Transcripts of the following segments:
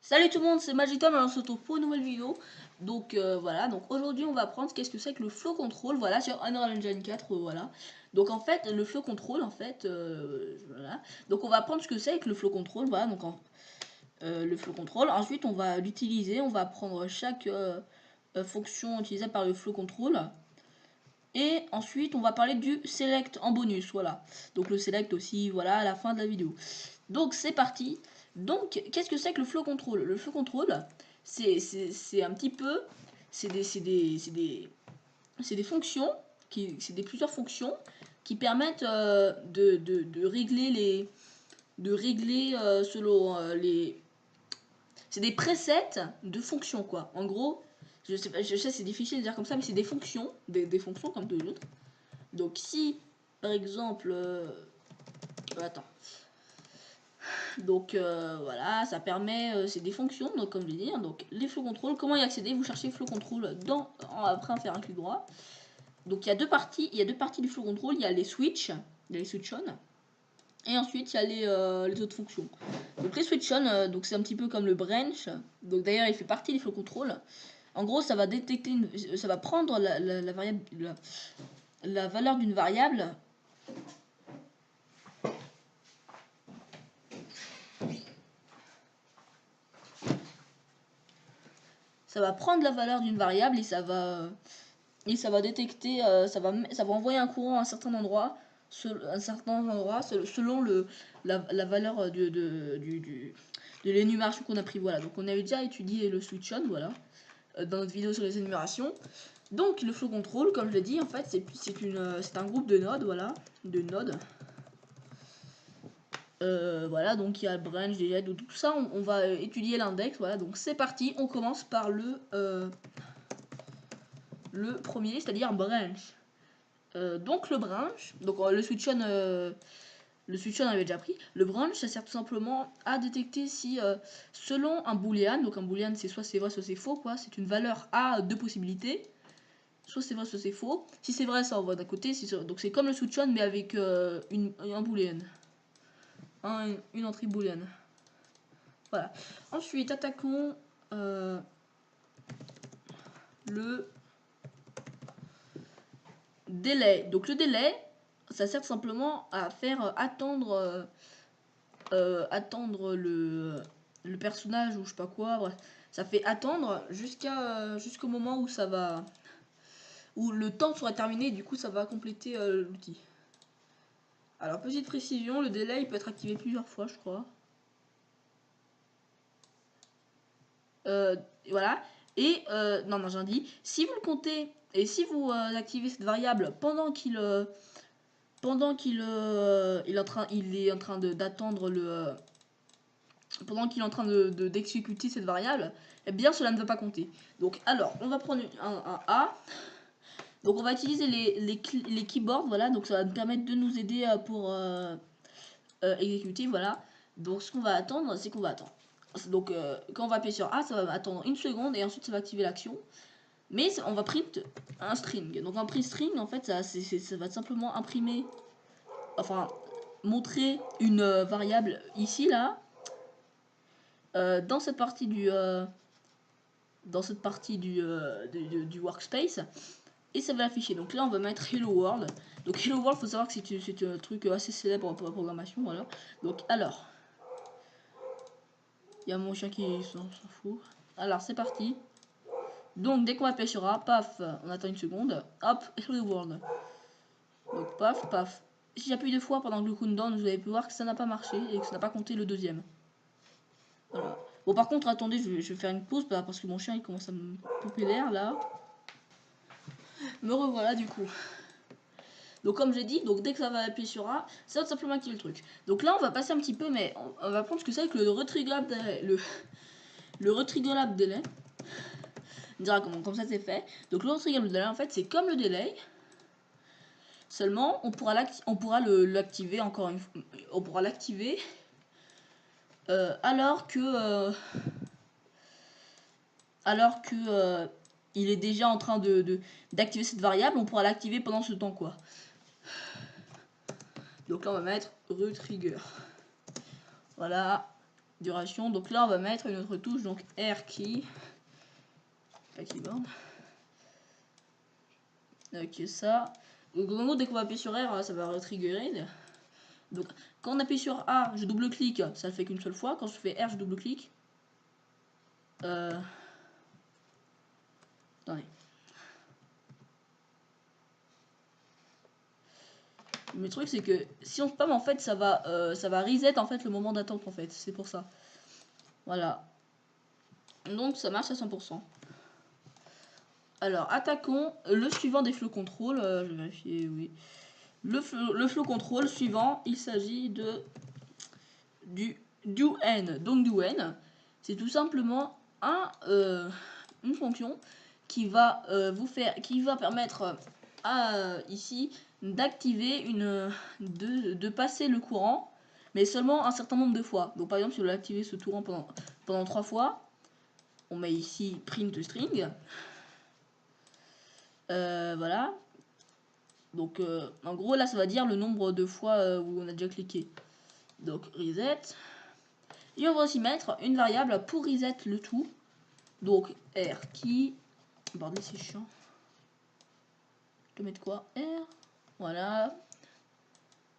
Salut tout le monde, c'est Magitom, alors on se retrouve pour une nouvelle vidéo. Donc voilà, donc aujourd'hui on va apprendre qu'est-ce que c'est que le flow control, voilà, sur Unreal Engine 4, voilà. Donc en fait, le flow control, en fait, voilà. Donc on va apprendre ce que c'est que le flow control, voilà, donc le flow control. Ensuite on va l'utiliser, on va prendre chaque fonction utilisée par le flow control. Et ensuite on va parler du select en bonus, voilà. Donc le select aussi, voilà, à la fin de la vidéo. Donc c'est parti. Donc qu'est-ce que c'est que le flow control? Le flow control, c'est un petit peu, c'est des fonctions, plusieurs fonctions qui permettent de régler selon les, c'est des presets de fonctions quoi. En gros, je sais c'est difficile de dire comme ça, mais c'est des fonctions, des fonctions comme de l'autre. Donc si par exemple, attends. Donc voilà, ça permet, c'est des fonctions, donc comme je l'ai dit, hein, donc les flow control, comment y accéder? Vous cherchez flow control après faire un clic droit. Donc il y a deux parties du flow control, il y a les switch, il y a les switch on, et ensuite il y a les autres fonctions. Donc les switch on, donc c'est un petit peu comme le branch, donc d'ailleurs il fait partie des flow control. En gros ça va détecter, ça va prendre la variable, la valeur d'une variable. Ça va prendre la valeur d'une variable et ça va détecter, ça va envoyer un courant à un certain endroit, selon la valeur de l'énumération qu'on a pris. Voilà, donc on avait déjà étudié le switch on, voilà, dans notre vidéo sur les énumérations. Donc le flow control, comme je l'ai dit, en fait c'est un groupe de nodes, voilà, de nodes. Voilà, donc il y a le branch, déjà, tout ça, on va étudier l'index, voilà, donc c'est parti, on commence par le premier, c'est-à-dire branch. Donc le branch, donc le switch on avait déjà pris. Le branch, ça sert tout simplement à détecter si selon un boolean, donc un boolean c'est soit c'est vrai soit c'est faux quoi, c'est une valeur à deux possibilités, soit c'est vrai soit c'est faux. Si c'est vrai ça envoie d'un côté, donc c'est comme le switch on mais avec un boolean, une entrée boolean. Voilà. Ensuite attaquons le délai. Donc le délai, ça sert simplement à faire attendre le personnage ou je sais pas quoi, bref. Ça fait attendre jusqu'au moment où où le temps sera terminé, du coup ça va compléter l'outil. Alors petite précision, le délai il peut être activé plusieurs fois je crois. Voilà. Et non j'ai dit, si vous le comptez et si vous activez cette variable pendant qu'il est en train d'attendre pendant qu'il est en train d'exécuter cette variable, eh bien cela ne va pas compter. Donc alors, on va prendre un A. Donc on va utiliser les keyboards, voilà, donc ça va nous permettre de nous aider pour exécuter, voilà. Donc ce qu'on va attendre, c'est qu'on va attendre. Donc quand on va appuyer sur A, ça va attendre une seconde et ensuite ça va activer l'action. Mais on va print un string. Donc un print string, en fait, ça va simplement imprimer, enfin, montrer une variable ici, là, dans cette partie du workspace, et ça va afficher. Donc là on va mettre hello world. Donc hello world, faut savoir que c'est un truc assez célèbre pour la programmation, voilà. Donc alors il y a mon chien qui s'en fout. Alors c'est parti. Donc dès qu'on appuie sur A, paf, on attend une seconde, hop, hello world. Donc paf paf. Si j'appuie deux fois pendant que le countdown, vous avez pu voir que ça n'a pas marché et que ça n'a pas compté le deuxième. Voilà. Bon par contre attendez, je vais faire une pause parce que mon chien il commence à me couper l'air là. Me revoilà du coup. Donc comme j'ai dit, donc dès que ça va appuyer sur A, ça va tout simplement activer le truc. Donc là on va passer un petit peu, mais on va prendre ce que c'est que le retriggerable délai. Le retriggerable délai. On dira comme ça c'est fait. Donc le retriggerable délai en fait c'est comme le délai. Seulement on pourra l'activer encore une fois. On pourra l'activer alors que il est déjà en train d'activer cette variable, on pourra l'activer pendant ce temps quoi. Donc là on va mettre retrigger. Voilà. duration. Donc là, on va mettre une autre touche, donc R key. Pas keyboard. Ok, ça. Donc, en gros, dès qu'on va appuyer sur R, ça va retriggerer. Donc, quand on appuie sur A, je double-clique, ça le fait qu'une seule fois. Quand je fais R, je double-clique. Attendez. Mais le truc, c'est que si on spam, en fait, ça va reset en fait le moment d'attente, en fait. C'est pour ça. Voilà. Donc, ça marche à 100%. Alors, attaquons le suivant des flow control. Je vais vérifier, oui. Le flow control suivant, il s'agit du doN. Donc, doN, c'est tout simplement une fonction qui va permettre à ici d'activer de passer le courant, mais seulement un certain nombre de fois. Donc par exemple, si vous voulez activer ce courant pendant 3 fois, on met ici print string. Voilà. Donc en gros là, ça va dire le nombre de fois où on a déjà cliqué. Donc reset. Et on va aussi mettre une variable pour reset le tout. Donc R qui... Bordel, c'est chiant. Je vais mettre quoi? R. Voilà.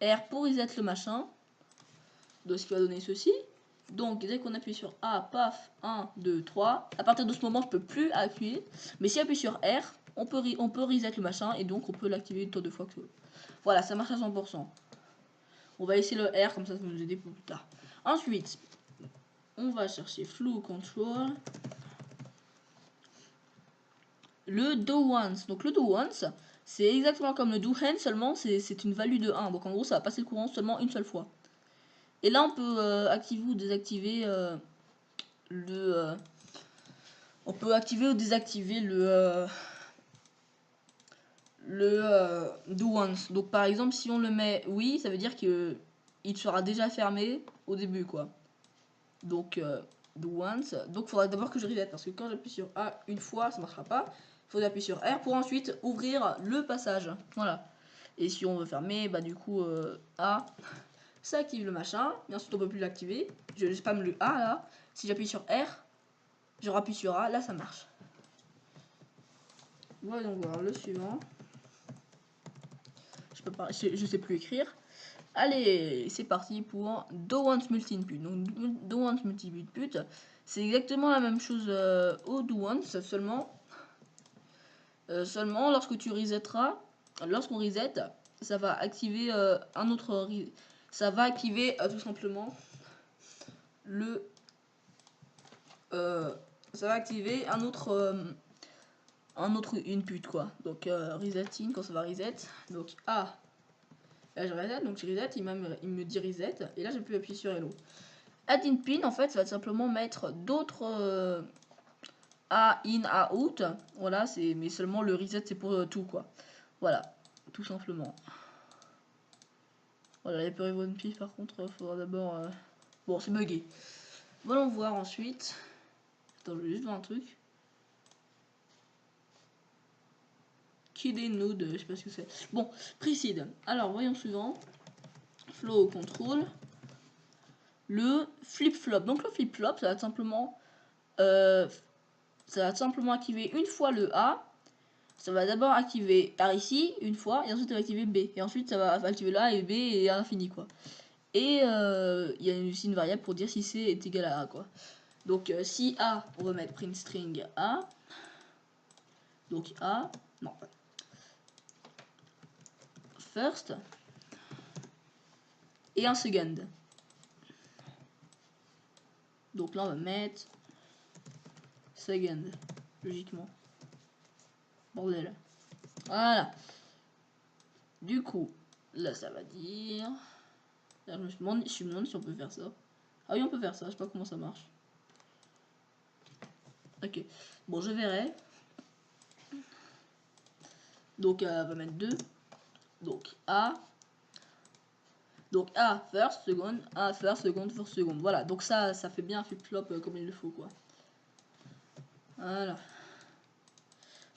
R pour reset le machin. Donc ce qui va donner ceci. Donc dès qu'on appuie sur A, paf, 1, 2, 3. À partir de ce moment, je peux plus appuyer. Mais si j'appuie sur R, on peut reset le machin. Et donc on peut l'activer une tonne de fois que... Voilà, ça marche à 100%. On va laisser le R, comme ça va nous aider pour plus tard. Ensuite, on va chercher Flow Control. Le do once. Donc le do once, c'est exactement comme le do hand, seulement c'est une value de 1. Donc en gros, ça va passer le courant seulement une seule fois. Et là, on peut activer ou désactiver on peut activer ou désactiver le do once. Donc par exemple, si on le met oui, ça veut dire que il sera déjà fermé au début, quoi. Donc do once. Donc il faudra d'abord que je reset, parce que quand j'appuie sur A une fois, ça marchera pas. Il faut appuyer sur R pour ensuite ouvrir le passage. Voilà. Et si on veut fermer, bah du coup A, ça active le machin. Et ensuite on peut plus l'activer. Je spamme le A là. Si j'appuie sur R, je rappuie sur A, là ça marche. Voyons voir le suivant. Je sais plus écrire. Allez, c'est parti pour do once multi input. Donc do once multi input, c'est exactement la même chose au do once, seulement lorsque tu resetteras, lorsqu'on reset, ça va activer un autre, ça va activer tout simplement le, ça va activer un autre input, quoi. Donc resetting, quand ça va reset, donc là je reset, donc je reset, il me dit reset, et là j'ai pu appuyer sur hello. Add in pin, en fait, ça va simplement mettre d'autres A in, A out. Voilà, mais seulement le reset c'est pour tout, quoi. Voilà, tout simplement. Voilà, les One Piece par contre, il faudra d'abord. Bon, c'est bugué. Voyons voir ensuite. Attends, je vais juste voir un truc. Kid et Node, je sais pas ce que c'est. Bon, Precede. Alors, voyons suivant. Flow Control. Le flip-flop. Donc, le flip-flop, ça va simplement activer une fois le A. Ça va d'abord activer par ici une fois et ensuite ça va activer B. Et ensuite ça va activer là et B et à l'infini, quoi. Et il y a aussi une variable pour dire si C est égal à A, quoi. Donc si A, on va mettre print string A. Donc A, non. First. Et un second. Donc là on va mettre second, logiquement. Bordel. Voilà. Du coup, là ça va dire... Là, je me demande si on peut faire ça. Ah oui, on peut faire ça, je sais pas comment ça marche. Ok, bon, je verrai. Donc, on va mettre 2. Donc, A. Donc, A, first, second. A, first, second, first, second. Voilà, donc ça fait bien un flip-flop comme il le faut, quoi. Voilà.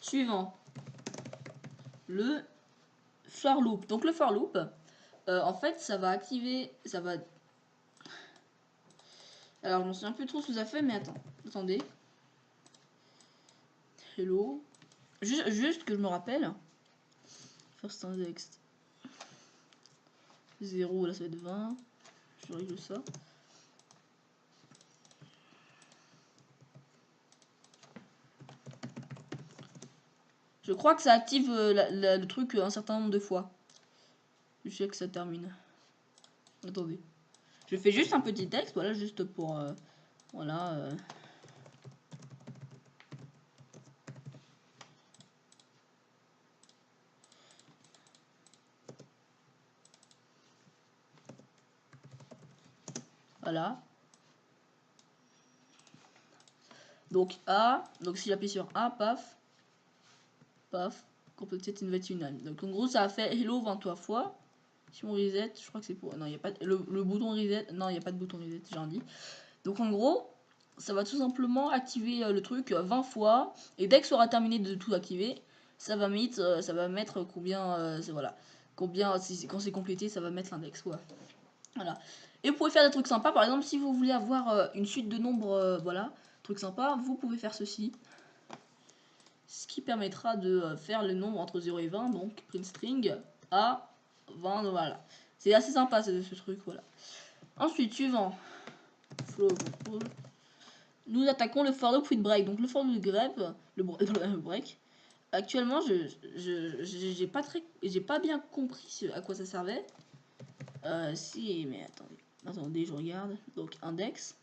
Suivant. Le for loop. Donc, le for loop, en fait, ça va activer... Ça va... Alors, je m'en souviens plus trop ce que ça fait, mais attendez. Hello. Juste que je me rappelle. First index 0, là ça va être 20. Je règle ça. Je crois que ça active le truc un certain nombre de fois. Je sais que ça termine. Attendez. Je fais juste un petit texte, voilà, juste pour... voilà. Voilà. Donc A, donc si j'appuie sur A, paf, paf, completed invitation. Donc en gros ça a fait hello 23 fois. Si on reset, je crois que c'est pour... Non, il n'y a pas le bouton reset. Non, il n'y a pas de bouton reset, j'ai rien dit. Donc en gros, ça va tout simplement activer le truc 20 fois. Et dès que ça aura terminé de tout activer, ça va mettre combien... voilà. Combien, quand c'est complété, ça va mettre l'index. Ouais. Voilà. Et vous pouvez faire des trucs sympas. Par exemple, si vous voulez avoir une suite de nombres, voilà, truc sympa, vous pouvez faire ceci. Ce qui permettra de faire le nombre entre 0 et 20. Donc, print string à 20, voilà. C'est assez sympa ce truc, voilà. Ensuite, suivant. Flow control. Nous attaquons le for loop with break. Donc le for loop grep, le break. Actuellement, j'ai pas bien compris à quoi ça servait. Si, mais attendez, je regarde. Donc index.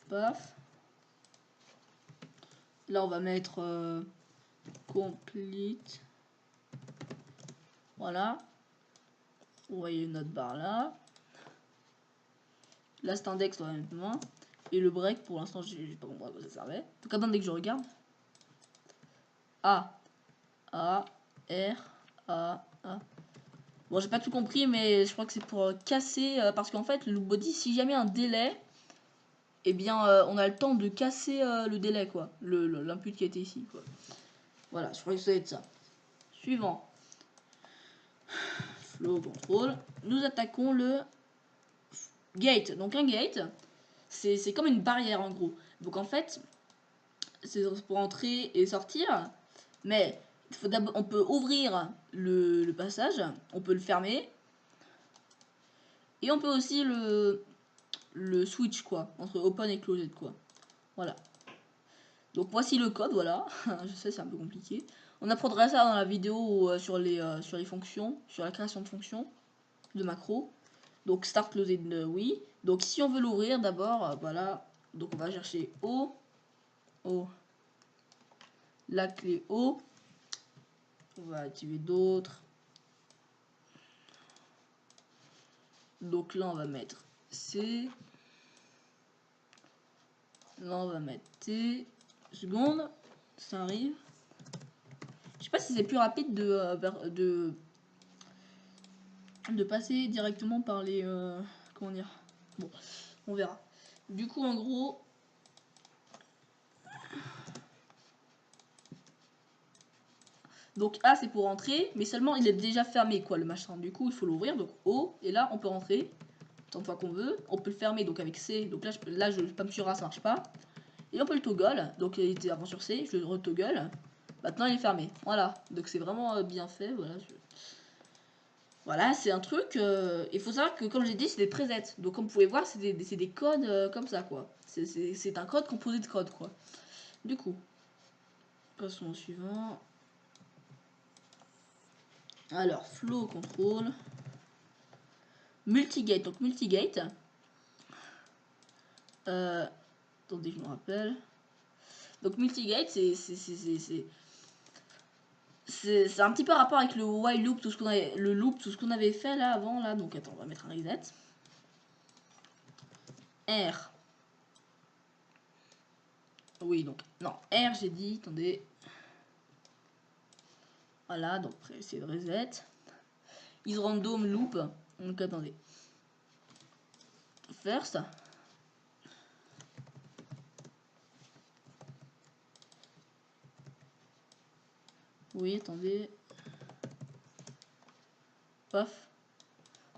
Paf. Là, on va mettre complete. Voilà. Vous voyez notre barre là. Last index, on va mettre moins. Et le break, pour l'instant, j'ai pas compris à quoi ça servait. Donc attendez que je regarde. A, A, R, A, A. Bon, j'ai pas tout compris, mais je crois que c'est pour casser. Parce qu'en fait, le loop body, si jamais un délai, eh bien, on a le temps de casser le délai, quoi. L'input qui a été ici, quoi. Voilà, je crois que ça va être ça. Suivant. Flow control. Nous attaquons le gate. Donc, un gate, c'est comme une barrière, en gros. Donc, en fait, c'est pour entrer et sortir. Mais on peut ouvrir le passage, on peut le fermer. Et on peut aussi le switch, quoi, entre open et closed, quoi. Voilà. Donc voici le code, voilà. Je sais, c'est un peu compliqué. On apprendra ça dans la vidéo sur les fonctions, sur la création de fonctions, de macros. Donc start closed, oui. Donc si on veut l'ouvrir, d'abord, voilà. Donc on va chercher O, la clé O. On va activer d'autres. Donc là, on va mettre C. Là, on va mettre T. Seconde, ça arrive. Je sais pas si c'est plus rapide de passer directement par les... comment dire? Bon, on verra. Du coup, en gros... Donc A, c'est pour entrer, mais seulement il est déjà fermé, quoi, le machin. Du coup, il faut l'ouvrir, donc O, et là, on peut rentrer tant de fois qu'on veut. On peut le fermer, donc avec C. Donc là, je pam sur A, ça marche pas. Et on peut le toggle. Donc il était avant sur C, je le retoggle. Maintenant, il est fermé. Voilà. Donc c'est vraiment bien fait. Voilà. Voilà, c'est un truc. Il faut savoir que, comme j'ai dit, c'est des presets. Donc, comme vous pouvez voir, c'est des codes comme ça, quoi. C'est un code composé de code, quoi. Du coup, passons au suivant. Alors, flow control. Multigate. Donc, multigate. Attendez, je me rappelle. Donc, multigate, c'est un petit peu rapport avec le while loop, tout ce qu'on avait fait là avant, là. Donc, attends, on va mettre un reset. R. Oui, donc, non, R, j'ai dit, attendez. Voilà, donc, c'est le reset. Is random loop. Donc, attendez. First. Oui, attendez. Paf.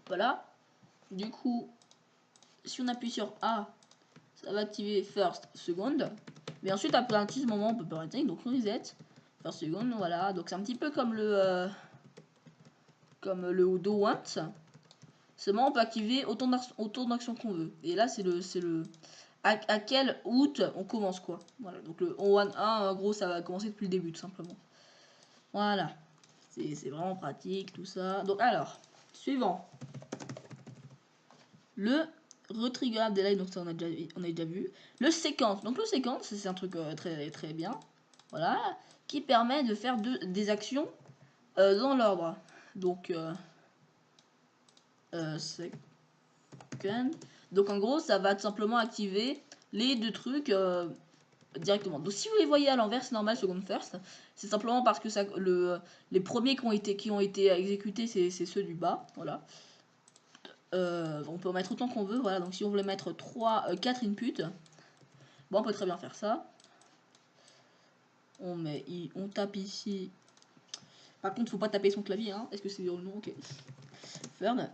Voilà. Du coup, si on appuie sur A, ça va activer first, second. Mais ensuite, après un petit moment, on peut pas arrêter. Donc reset, first, second, voilà. Donc c'est un petit peu comme le do once. Seulement, on peut activer autant d'actions qu'on veut. Et là, c'est le à quelle route on commence, quoi. Voilà, donc le on1, en gros, ça va commencer depuis le début, tout simplement. Voilà. C'est vraiment pratique, tout ça. Donc, alors, suivant. Le retrigger delay, donc ça, on a déjà vu. Le séquence. Donc, le séquence, c'est un truc très, très bien. Voilà. Qui permet de faire des actions dans l'ordre. Donc, second. Donc en gros, ça va tout simplement activer les deux trucs directement. Donc si vous les voyez à l'envers, c'est normal, second first. C'est simplement parce que ça, les premiers qui ont été exécutés, c'est ceux du bas. Voilà. On peut en mettre autant qu'on veut. Voilà. Donc si on voulait mettre 4 inputs, bon, on peut très bien faire ça. On tape ici. Par contre, faut pas taper son clavier. Hein. Est-ce que c'est le nom? Ok. Third.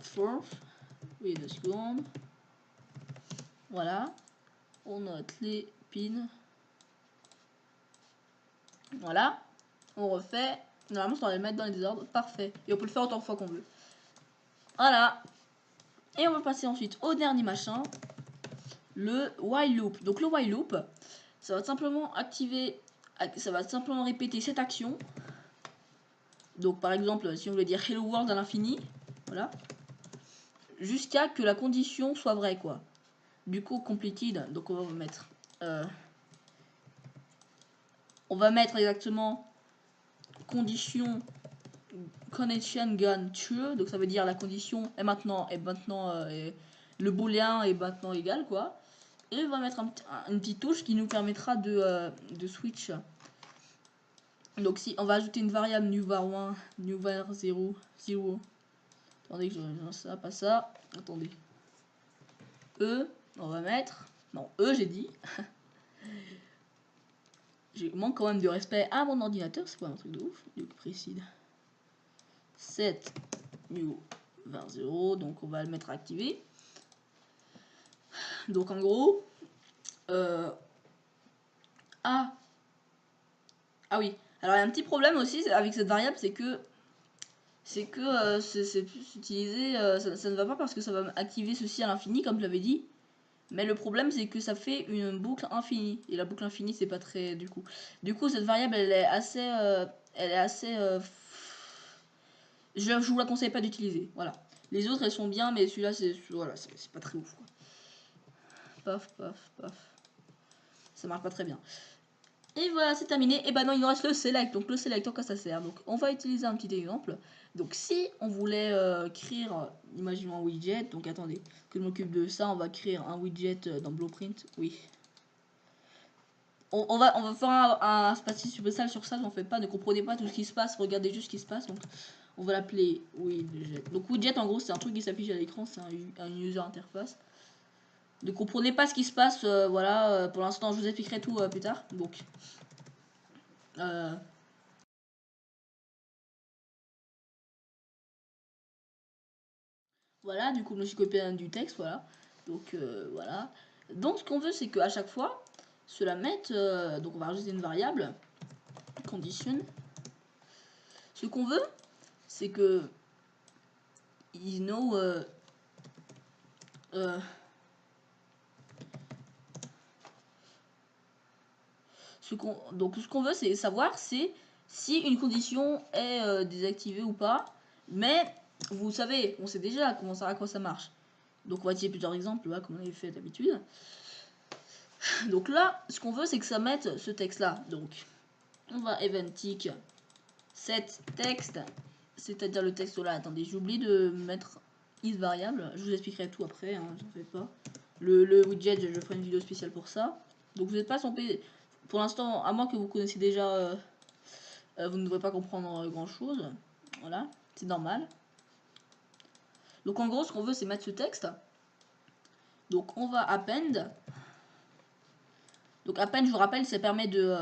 Fourth. Oui, the second. Voilà. On note les pins. Voilà. On refait. Normalement, ça va les mettre dans les désordres. Parfait. Et on peut le faire autant de fois qu'on veut. Voilà. Et on va passer ensuite au dernier machin. Le while loop. Donc le while loop, ça va simplement activer. Ça va simplement répéter cette action. Donc par exemple, si on veut dire hello world à l'infini. Voilà. Jusqu'à que la condition soit vraie, quoi. Du coup, completed. Donc on va mettre. On va mettre exactement condition connection gone true, donc ça veut dire la condition est maintenant le booléen est maintenant égal, quoi. Et on va mettre une petite touche qui nous permettra de switch. Donc si on va ajouter une variable new var 1, new var 0, 0. Attendez que je ça, pas ça. Attendez. On va mettre. Non, j'ai dit. Je manque quand même de respect à mon ordinateur, c'est pas un truc de ouf. Donc précide. Set new var 0, donc on va le mettre activé. Donc en gros, ah oui. Alors il y a un petit problème aussi avec cette variable, c'est que c'est utilisé, ça ne va pas parce que ça va activer ceci à l'infini comme je l'avais dit. Mais le problème c'est que ça fait une boucle infinie et la boucle infinie c'est pas très du coup. Du coup cette variable elle est assez je vous la conseille pas d'utiliser. Voilà. Les autres elles sont bien mais celui-là c'est voilà, c'est pas très ouf quoi. Paf paf paf. Ça marche pas très bien. Et voilà, c'est terminé. Et ben non, il nous reste le select. Donc le select, en quoi ça sert? Donc on va utiliser un petit exemple. Donc si on voulait créer, imaginons un widget. Donc attendez, que je m'occupe de ça. On va créer un widget dans Blueprint. Oui. On va faire un spatial super sur ça. J'en fais pas. Ne comprenez pas tout ce qui se passe. Regardez juste ce qui se passe. Donc on va l'appeler widget. Donc widget, en gros, c'est un truc qui s'affiche à l'écran. C'est un user interface. Ne comprenez pas ce qui se passe, voilà, pour l'instant je vous expliquerai tout plus tard. Donc voilà, du coup je me suis copié du texte, voilà. Donc voilà. Donc ce qu'on veut c'est qu'à chaque fois, cela mette, donc on va rajouter une variable, condition. Ce qu'on veut, c'est que you know donc ce qu'on veut c'est savoir c'est si une condition est désactivée ou pas, mais vous savez, on sait déjà à quoi ça marche. Donc on va utiliser plusieurs exemples là, comme on avait fait d'habitude. Donc là, ce qu'on veut c'est que ça mette ce texte là. Donc on va event tick set text, c'est-à-dire le texte là. Attendez, j'oublie de mettre is variable. Je vous expliquerai tout après, hein, j'en fais pas. Le widget, je ferai une vidéo spéciale pour ça. Donc vous n'êtes pas censé, pour l'instant, à moins que vous connaissiez déjà, vous ne devrez pas comprendre grand chose. Voilà, c'est normal. Donc en gros, ce qu'on veut, c'est mettre ce texte. Donc on va append. Donc append, je vous rappelle, ça permet de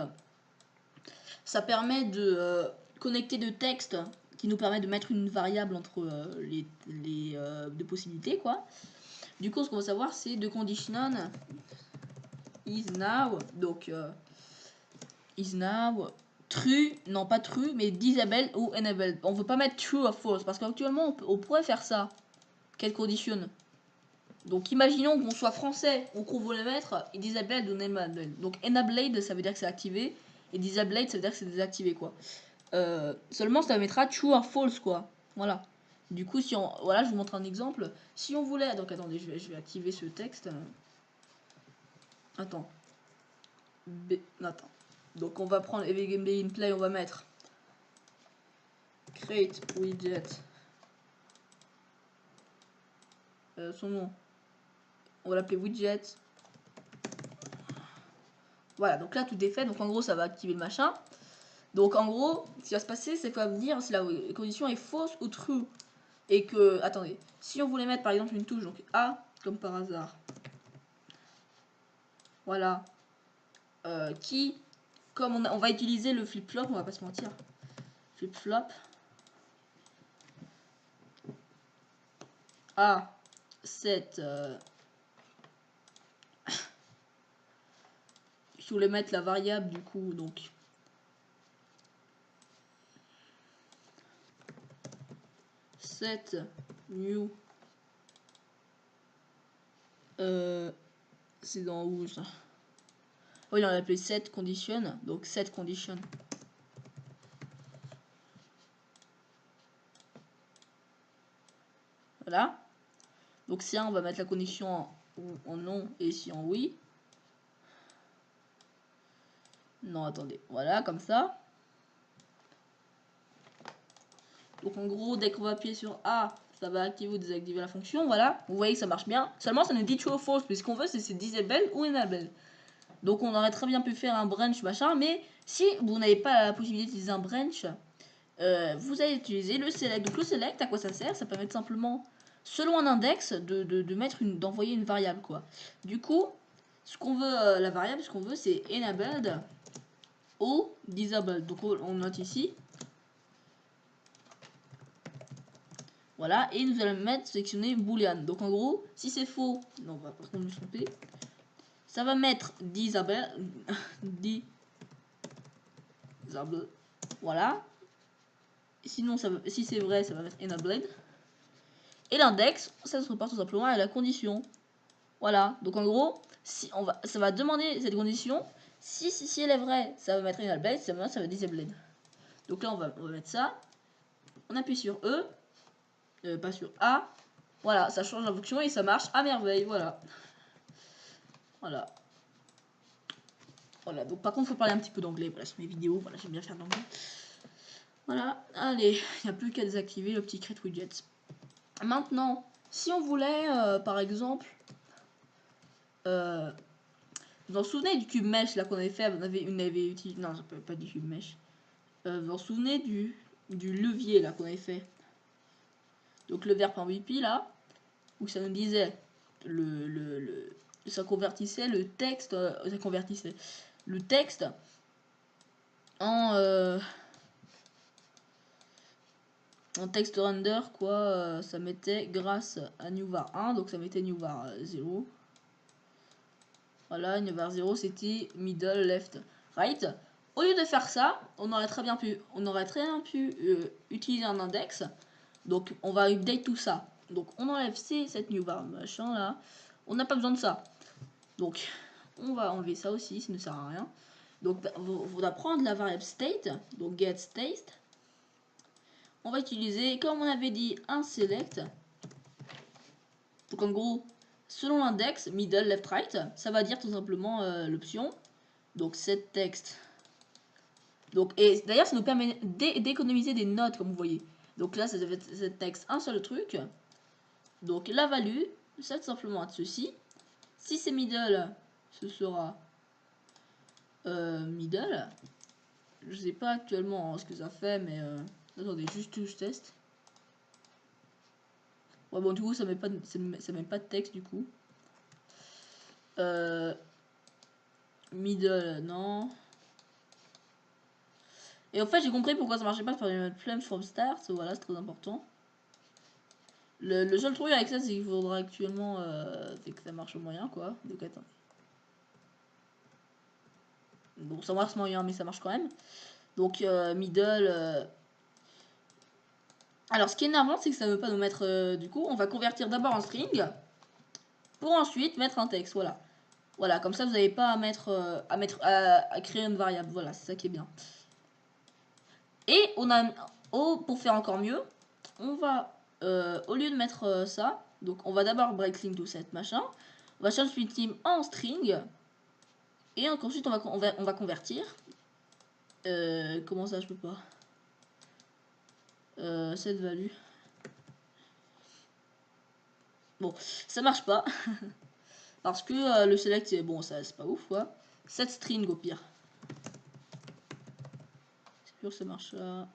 connecter deux textes qui nous permet de mettre une variable entre les deux possibilités, quoi. Du coup, ce qu'on va savoir, c'est de condition is now, donc is now true, non pas true, mais disable ou enable. On veut pas mettre true ou false, parce qu'actuellement, on pourrait faire ça. Quelle condition? Donc imaginons qu'on soit français ou qu'on veut le mettre disabled ou enabled. Donc enabled, ça veut dire que c'est activé, et disabled, ça veut dire que c'est désactivé, quoi. Seulement ça mettra true or false, quoi. Voilà. Du coup, si on, voilà, je vous montre un exemple. Si on voulait, donc attendez, je vais activer ce texte. Attends. Attends. Donc on va prendre Every in Play, on va mettre create widget. Son nom. On va l'appeler widget. Voilà, donc là tout est fait. Donc en gros, ça va activer le machin. Donc en gros, ce qui va se passer, c'est qu'on va me dire si la condition est fausse ou true. Et que, attendez, si on voulait mettre par exemple une touche, donc A, comme par hasard. Voilà. Qui, comme on va utiliser le flip-flop, on va pas se mentir. Flip-flop. A, 7. Je voulais mettre la variable du coup, donc. Set new. C'est dans où ça? Oui, on l'a appelé set condition. Donc set condition. Voilà. Donc si on va mettre la condition en non et si en oui. Non, attendez. Voilà, comme ça. Donc en gros, dès qu'on va appuyer sur A, ça va activer ou désactiver la fonction. Voilà. Vous voyez que ça marche bien. Seulement, ça nous dit true ou false. Puisque ce qu'on veut, c'est disable ou enable. Donc on aurait très bien pu faire un branch machin. Mais si vous n'avez pas la possibilité d'utiliser un branch, vous allez utiliser le select. Donc le select, à quoi ça sert? Ça permet tout simplement, selon un index, de mettre d'envoyer une variable, quoi. Du coup, ce qu'on veut, la variable, ce qu'on veut, c'est enabled ou disabled. Donc on note ici. Voilà, et nous allons mettre sélectionner boolean. Donc en gros, si c'est faux, non, on va par contre nous tromper. Ça va mettre disable, disable. Voilà. Sinon, ça va, si c'est vrai, ça va mettre enabled. Et l'index, ça se repart tout simplement à la condition. Voilà. Donc en gros, si on va, ça va demander cette condition. Si elle est vraie, ça va mettre enabled. Si c'est vrai, ça va disabled. Donc là, on va mettre ça. On appuie sur E. Pas sur A. Voilà, ça change la fonction et ça marche à merveille. Voilà. Voilà. Voilà, donc par contre, il faut parler un petit peu d'anglais. Voilà, sur mes vidéos, voilà, j'aime bien faire de l'anglais. Voilà, allez, il n'y a plus qu'à désactiver le petit create widget. Maintenant, si on voulait, par exemple, vous vous souvenez du cube mesh là qu'on avait fait, on avait utilisé, non, pas du cube mesh. Vous vous souvenez du levier là qu'on avait fait. Donc le verbe.wp là, où ça nous disait ça convertissait le texte, ça convertissait le texte en texte render, quoi, ça mettait grâce à newvar 1, donc ça mettait newvar 0. Voilà, newvar 0 c'était middle, left, right. Au lieu de faire ça, on aurait très bien pu utiliser un index. Donc on va update tout ça. Donc on enlève cette newvar machin là. On n'a pas besoin de ça. Donc on va enlever ça aussi, ça ne sert à rien. Donc on va prendre la variable state, donc get state. On va utiliser, comme on avait dit, un select. Donc en gros, selon l'index, middle, left, right, ça va dire tout simplement l'option. Donc set text. Donc, et d'ailleurs, ça nous permet d'économiser des notes, comme vous voyez. Donc là, ça va être set text, un seul truc. Donc la value, ça va tout simplement être ceci. Si c'est middle, ce sera middle. Je sais pas actuellement ce que ça fait, mais attendez, juste je teste. Ouais, bon, du coup, ça met pas de texte, du coup. Middle, non. Et en fait, j'ai compris pourquoi ça marchait pas sur les Flame from Start. Voilà, c'est très important. Le seul truc avec ça, c'est qu'il faudra actuellement que ça marche au moyen, quoi. Donc, attends. Bon, ça marche moyen, mais ça marche quand même. Donc, middle. Alors, ce qui est énervant, c'est que ça veut pas nous mettre. Du coup, on va convertir d'abord en string. Pour ensuite mettre un texte. Voilà. Voilà, comme ça, vous n'avez pas à créer une variable. Voilà, c'est ça qui est bien. Et on a. Pour faire encore mieux, on va. Au lieu de mettre ça, donc on va d'abord break to set machin. On va changer team en string. Et ensuite, on va convertir. Comment ça, je peux pas cette value. Bon, ça marche pas. Parce que le select, c'est bon, ça c'est pas ouf, quoi. Set string au pire. C'est sûr que ça marche là.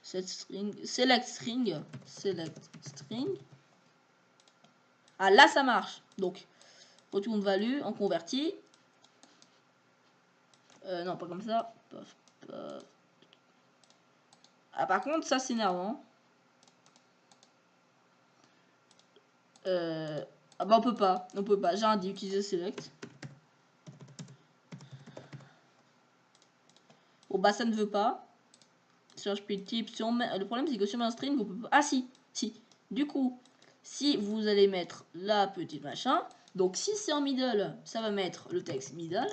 Set string. Select string. Select string. Ah, là, ça marche. Donc, retourne value, on convertit. Non, pas comme ça. Paf, paf. Ah, par contre, ça, c'est énervant. Ah bah, on peut pas. On peut pas. J'ai un dit utiliser select. Bon, bah, ça ne veut pas. Search type. Si on met... Le problème, c'est que si on met un string, on peut pas. Ah, si. Si. Du coup, si vous allez mettre la petite machin. Donc, si c'est en middle, ça va mettre le texte middle.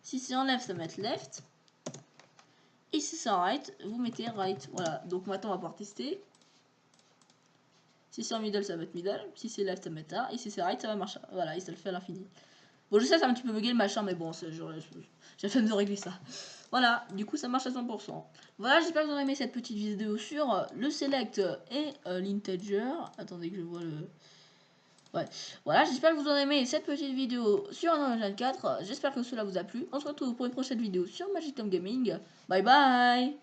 Si c'est en left, ça va mettre left. Et si c'est en right, vous mettez right. Voilà. Donc, maintenant, on va pouvoir tester. Si c'est en middle, ça va être middle. Si c'est left, ça va mettre A. Et si c'est right, ça va marcher. Voilà, et ça le fait à l'infini. Bon, je sais, c'est un petit peu bugué le machin, mais bon, j'ai fait de régler ça. Voilà, du coup, ça marche à 100%. Voilà, j'espère que vous aurez aimé cette petite vidéo sur le select et l'integer. Attendez que je vois le... Ouais, voilà, j'espère que vous aurez aimé cette petite vidéo sur Unreal Engine 4. J'espère que cela vous a plu. On se retrouve pour une prochaine vidéo sur Magic Tom Gaming. Bye bye!